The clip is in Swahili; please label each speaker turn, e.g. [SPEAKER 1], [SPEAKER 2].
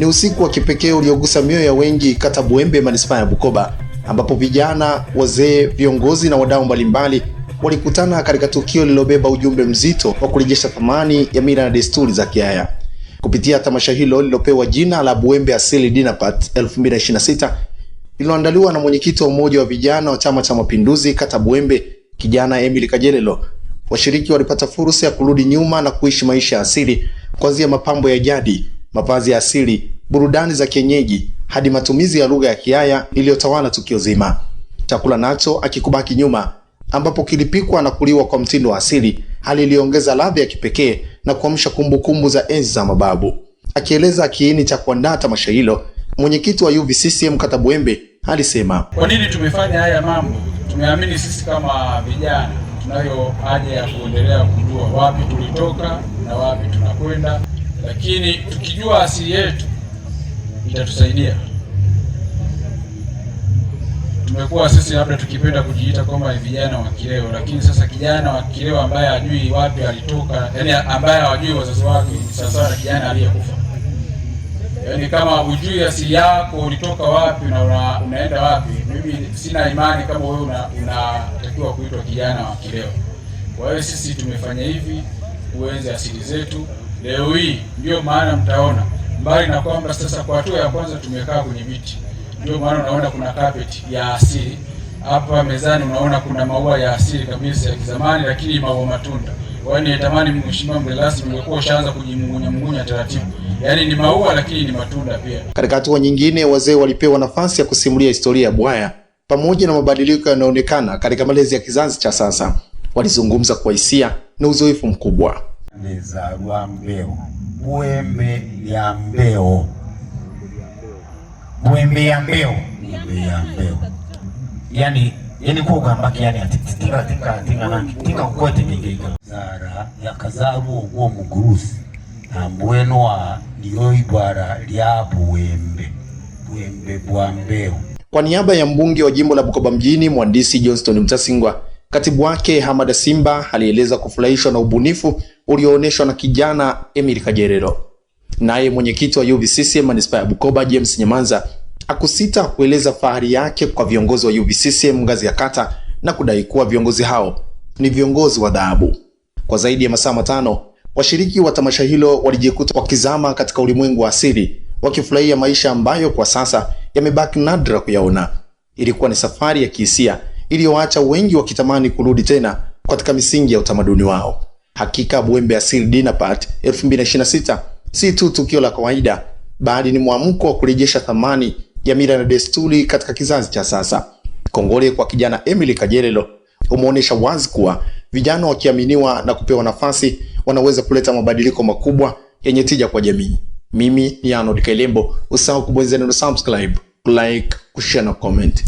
[SPEAKER 1] Ni usiku wa kipekee uliogusa mioyo ya wengi kata Buembe, manispaa ya Bukoba, ambapo vijana, wazee, viongozi na wadau mbalimbali walikutana katika tukio lililobeba ujumbe mzito wa kurejesha thamani ya mila na desturi za Kiaya. Kupitia tamasha hilo lilopewa jina la Buembe Asili Dinner Party 2026 lililoandaliwa na mwenyekiti wa umoja wa vijana wa Chama cha Mapinduzi kata Buembe, kijana Emily Kajelelo, washiriki walipata fursa ya kurudi nyuma na kuishi maisha ya asili, kuanzia mapambo ya jadi, mavazi ya asili, burudani za kienyeji hadi matumizi ya lugha ya Kiaya iliyotawala tukio zima. Chakula nacho akikubaki nyuma, ambapo kilipikwa na kuliwa kwa mtindo wa asili, hali iliongeza ladha ya kipekee na kuamsha kumbukumbu za enzi za mababu. Akieleza kiini cha kuandaa tamasha hilo, mwenyekiti wa UVCCM kata Buembe alisema,
[SPEAKER 2] kwa nini tumefanya haya mambo? Tumeamini sisi kama vijana tunayo haja ya kuendelea kujua wapi tulitoka na wapi tunakwenda, lakini tukijua asili yetu itatusaidia. Tumekuwa sisi labda tukipenda kujiita kwamba ni vijana wa kileo, lakini sasa kijana wa kileo ambaye hajui wapi alitoka, yani ambaye hajui wazazi wake, sasa na kijana aliyekufa. Yani kama hujui asili yako ulitoka wapi na unaenda wapi, mimi sina imani kama wewe unatakiwa kuitwa kijana wa kileo. Kwa hiyo sisi tumefanya hivi kuenzi asili zetu. Leo hii ndio maana mtaona, mbali na kwamba sasa kwa hatua ya kwanza tumekaa kwenye viti, ndio maana unaona kuna carpet ya asili hapa mezani, unaona kuna maua ya asili kabisa ya kizamani, lakini maua matunda. Kwa hiyo nitamani mheshimiwa mgeni rasmi ungekuwa ushaanza kujimungunya taratibu. Yaani ni maua lakini ni matunda pia.
[SPEAKER 1] Katika hatua nyingine, wazee walipewa nafasi ya kusimulia historia ya Bwaya pamoja na mabadiliko yanayoonekana katika malezi ya kizazi cha sasa. Walizungumza kwa hisia na uzoefu mkubwa.
[SPEAKER 3] Nizalwa mbeo, Buembe ya mbeo. Buembe ya mbeo, Buembe ya mbeo. Yani kwa kambaki yani tinga kote nigega. Zara yakazaru uwo mugurusi. Ambwenwa ndiyo ibara lya Buembe. Buembe bwa mbeo.
[SPEAKER 1] Kwa niaba ya mbunge wa jimbo la Bukoba mjini, mhandisi Johnston Mtasingwa, katibu wake Hamada Simba alieleza kufurahishwa na ubunifu ulioonyeshwa na kijana Emily Kajelelo. Naye mwenyekiti wa UVCCM manispaa ya Bukoba James Nyamanza akusita kueleza fahari yake kwa viongozi wa UVCCM ngazi ya kata na kudai kuwa viongozi hao ni viongozi wa dhahabu. Kwa zaidi ya masaa matano, washiriki wa tamasha hilo walijikuta wakizama katika ulimwengu wa asili, wakifurahia maisha ambayo kwa sasa yamebaki nadra kuyaona. Ilikuwa ni safari ya kihisia iliyoacha wengi wakitamani kurudi tena katika misingi ya utamaduni wao. Hakika Buembe Asili Dinner Party 2026 si tu tukio la kawaida, bali ni mwamko wa kurejesha thamani ya mila na desturi katika kizazi cha sasa. Kongole kwa kijana Emily Kajelelo umeonyesha wazi kuwa vijana wakiaminiwa na kupewa nafasi wanaweza kuleta mabadiliko makubwa yenye tija kwa jamii. Mimi ni Arnold Kailembo. Usahau kubonyeza neno subscribe, like, kushare na comment.